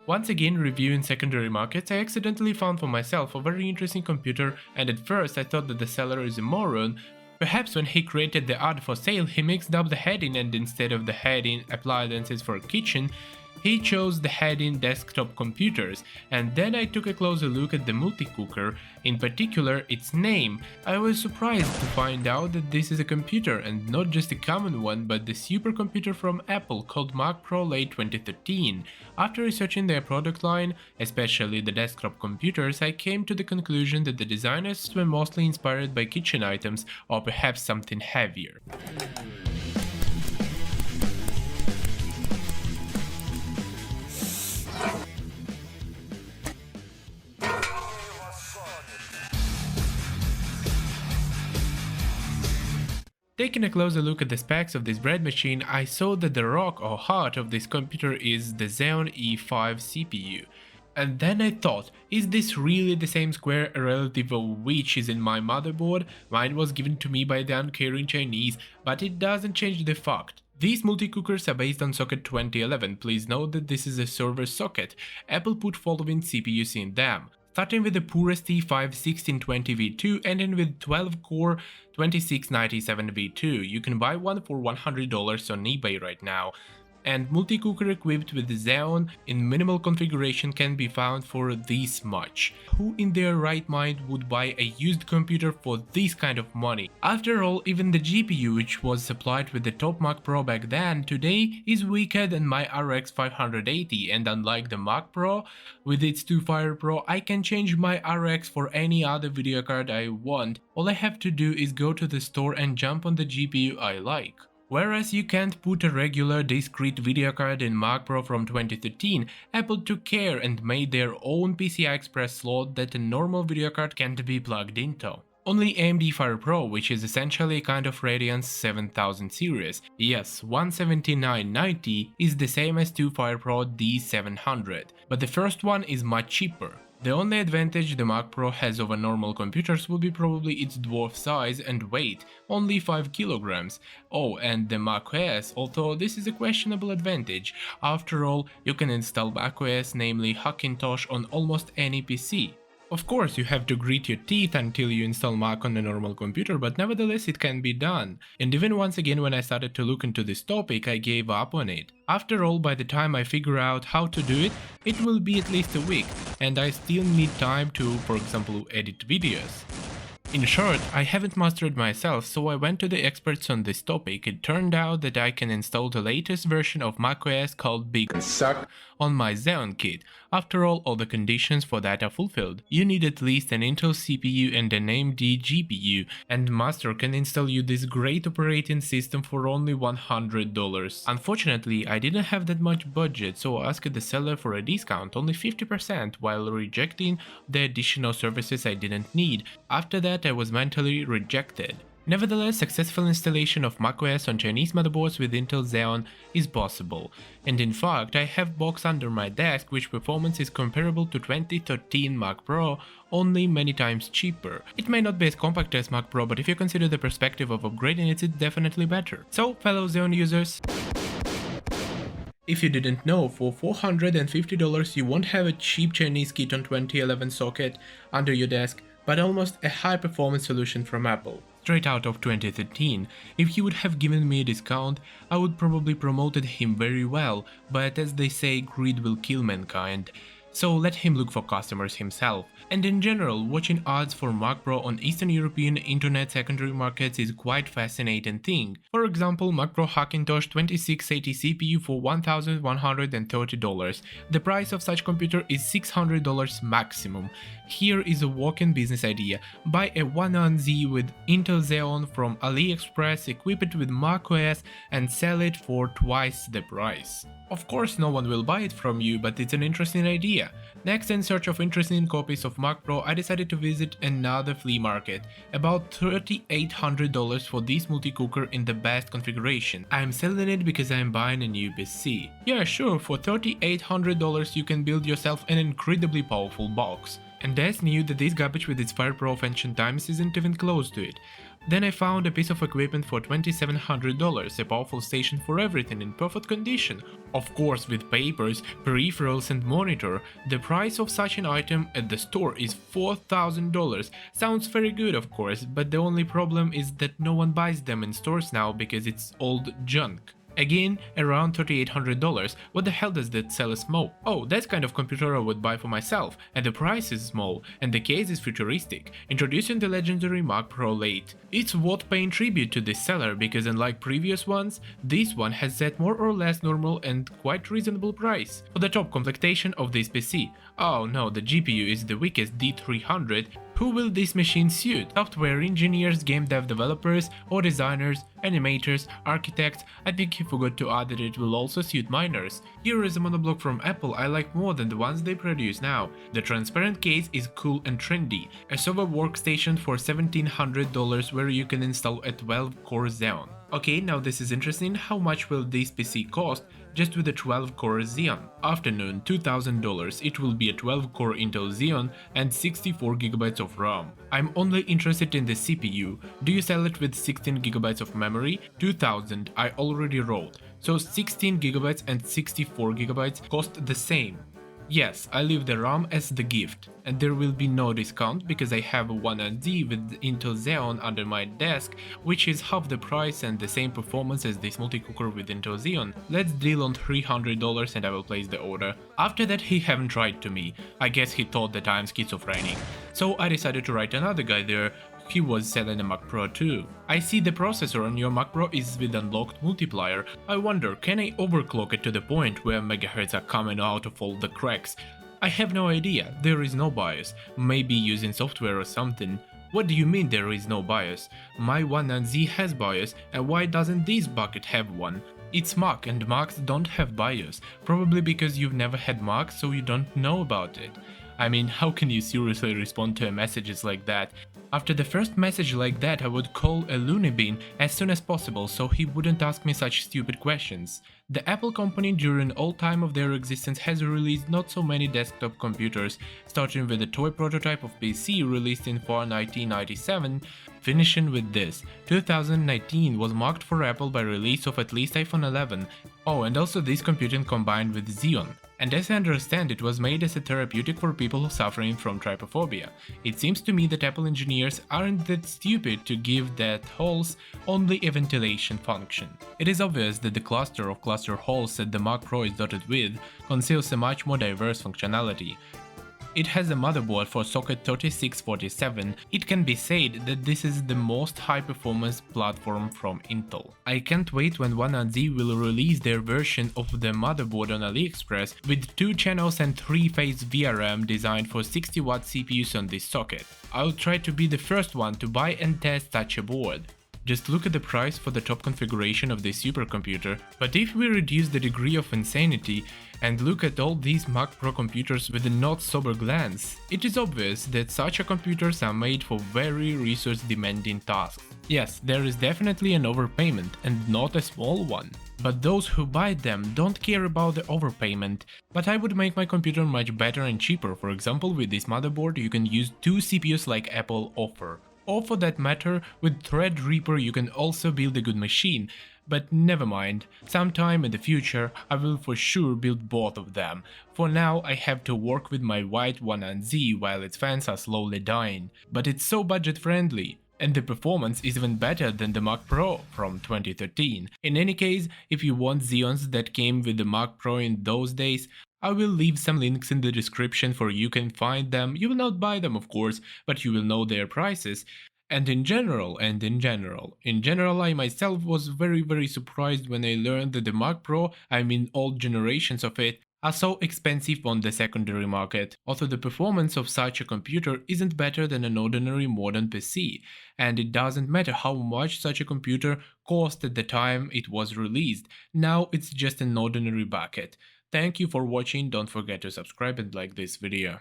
Once again, reviewing secondary markets, I accidentally found for myself a very interesting computer, and at first I thought that the seller is a moron. Perhaps when he created the ad for sale, he mixed up the heading and instead of the heading appliances for kitchen, he chose the heading desktop computers, and then I took a closer look at the multi-cooker, in particular its name. I was surprised to find out that this is a computer and not just a common one but the supercomputer from Apple called Mac Pro late 2013. After researching their product line, especially the desktop computers, I came to the conclusion that the designers were mostly inspired by kitchen items or perhaps something heavier. Taking a closer look at the specs of this bread machine, I saw that the rock or heart of this computer is the Xeon E5 CPU. And then I thought, is this really the same square, a relative of which is in my motherboard? Mine was given to me by the uncaring Chinese, but it doesn't change the fact. These multi-cookers are based on socket 2011, please note that this is a server socket. Apple put following CPUs in them. Starting with the poorest E5 1620 V2, ending with 12-core 2697 V2. You can buy one for $100 on eBay right now. And multi-cooker equipped with Xeon in minimal configuration can be found for this much. Who in their right mind would buy a used computer for this kind of money? After all, even the GPU, which was supplied with the top Mac Pro back then, today is weaker than my RX 580, and unlike the Mac Pro with its 2 Fire Pro, I can change my RX for any other video card I want. All I have to do is go to the store and jump on the GPU I like. Whereas you can't put a regular discrete video card in Mac Pro from 2013, Apple took care and made their own PCI Express slot that a normal video card can't be plugged into. Only AMD Fire Pro, which is essentially a kind of Radeon's 7000 series, yes, 17990 is the same as 2 Fire Pro D700, but the first one is much cheaper. The only advantage the Mac Pro has over normal computers would be probably its dwarf size and weight, only 5 kilograms. Oh, and the macOS, although this is a questionable advantage. After all, you can install macOS, namely Hackintosh, on almost any PC. Of course, you have to grit your teeth until you install Mac on a normal computer, but nevertheless it can be done. And even once again when I started to look into this topic, I gave up on it. After all, by the time I figure out how to do it, it will be at least a week, and I still need time to, for example, edit videos. In short, I haven't mastered myself, so I went to the experts on this topic. It turned out that I can install the latest version of macOS called Big Suck on my Xeon kit. After all the conditions for that are fulfilled. You need at least an Intel CPU and an AMD GPU, and Master can install you this great operating system for only $100. Unfortunately, I didn't have that much budget, so I asked the seller for a discount, only 50%, while rejecting the additional services I didn't need. After that, I was mentally rejected. Nevertheless, successful installation of macOS on Chinese motherboards with Intel Xeon is possible, and in fact I have box under my desk which performance is comparable to 2013 Mac Pro, only many times cheaper. It may not be as compact as Mac Pro, but if you consider the perspective of upgrading it, it's definitely better. So, fellow Xeon users, if you didn't know, for $450 you won't have a cheap Chinese kit on 2011 socket under your desk, but almost a high-performance solution from Apple. Straight out of 2013, if he would have given me a discount, I would probably promoted him very well, but as they say, greed will kill mankind. So let him look for customers himself. And in general, watching ads for Mac Pro on Eastern European internet secondary markets is quite fascinating thing. For example, Mac Pro Hackintosh 2680 CPU for $1,130. The price of such computer is $600 maximum. Here is a walk-in business idea. Buy a 1Z with Intel Xeon from AliExpress equipped with macOS and sell it for twice the price. Of course no one will buy it from you, but it's an interesting idea. Next, in search of interesting copies of Mac Pro, I decided to visit another flea market. About $3,800 for this multi-cooker in the best configuration. I am selling it because I am buying a new PC. Yeah, sure, for $3,800 you can build yourself an incredibly powerful box. And Des knew that this garbage with its Fire Pro of ancient times isn't even close to it. Then I found a piece of equipment for $2,700, a powerful station for everything in perfect condition, of course with papers, peripherals and monitor. The price of such an item at the store is $4,000. Sounds very good of course, but the only problem is that no one buys them in stores now because it's old junk. Again, around $3,800. What the hell does that seller smoke? Oh, that kind of computer I would buy for myself, and the price is small, and the case is futuristic. Introducing the legendary Mac Pro Late. It's worth paying tribute to this seller because unlike previous ones, this one has set more or less normal and quite reasonable price. For the top completation of this PC. Oh no, the GPU is the weakest D300. Who will this machine suit? Software engineers, game dev developers, or designers, animators, architects. I think he forgot to add that it will also suit miners. Here is a monoblock from Apple I like more than the ones they produce now. The transparent case is cool and trendy. A server workstation for $1,700 where you can install a 12-core Xeon. Okay, now this is interesting. How much will this PC cost just with a 12-core Xeon? Afternoon, $2,000. It will be a 12-core Intel Xeon and 64GB of RAM. I'm only interested in the CPU. Do you sell it with 16GB of memory? 2000 I already wrote. So 16GB and 64GB cost the same. Yes, I leave the RAM as the gift, and there will be no discount because I have a 1&D with Intel Xeon under my desk, which is half the price and the same performance as this multi-cooker with Intel Xeon. Let's deal on $300 and I will place the order. After that he haven't tried to me, I guess he thought that I'm schizophrenic. So I decided to write another guy there. He was selling a Mac Pro too. I see the processor on your Mac Pro is with unlocked multiplier. I wonder, can I overclock it to the point where megahertz are coming out of all the cracks? I have no idea, there is no BIOS. Maybe using software or something. What do you mean there is no BIOS? My 1&Z has BIOS, and why doesn't this bucket have one? It's Mac and Macs don't have BIOS, probably because you've never had Mac so you don't know about it. I mean, how can you seriously respond to messages like that? After the first message like that, I would call a loony bin as soon as possible so he wouldn't ask me such stupid questions. The Apple company during all time of their existence has released not so many desktop computers, starting with the toy prototype of PC released in fall 1997, finishing with this. 2019 was marked for Apple by release of at least iPhone 11. Oh, and also this computing combined with Xeon. And as I understand, it was made as a therapeutic for people suffering from trypophobia. It seems to me that Apple engineers aren't that stupid to give that holes only a ventilation function. It is obvious that the cluster of cluster holes that the Mac Pro is dotted with conceals a much more diverse functionality. It has a motherboard for socket 3647. It can be said that this is the most high-performance platform from Intel. I can't wait when 1&Z will release their version of the motherboard on AliExpress with 2 channels and 3-phase VRM designed for 60W CPUs on this socket. I'll try to be the first one to buy and test such a board. Just look at the price for the top configuration of this supercomputer. But if we reduce the degree of insanity and look at all these Mac Pro computers with a not sober glance, it is obvious that such computers are made for very resource-demanding tasks. Yes, there is definitely an overpayment, and not a small one. But those who buy them don't care about the overpayment. But I would make my computer much better and cheaper. For example, with this motherboard you can use 2 CPUs like Apple offer. Or for that matter, with Threadripper you can also build a good machine. But never mind, sometime in the future I will for sure build both of them. For now I have to work with my white 1&Z while its fans are slowly dying. But it's so budget friendly. And the performance is even better than the Mac Pro from 2013. In any case, if you want Xeons that came with the Mac Pro in those days, I will leave some links in the description for you can find them. You will not buy them of course, but you will know their prices. And in general, I myself was very surprised when I learned that the Mac Pro, I mean all generations of it, are so expensive on the secondary market. Also, the performance of such a computer isn't better than an ordinary modern PC, and it doesn't matter how much such a computer cost at the time it was released. Now it's just an ordinary bucket. Thank you for watching, don't forget to subscribe and like this video.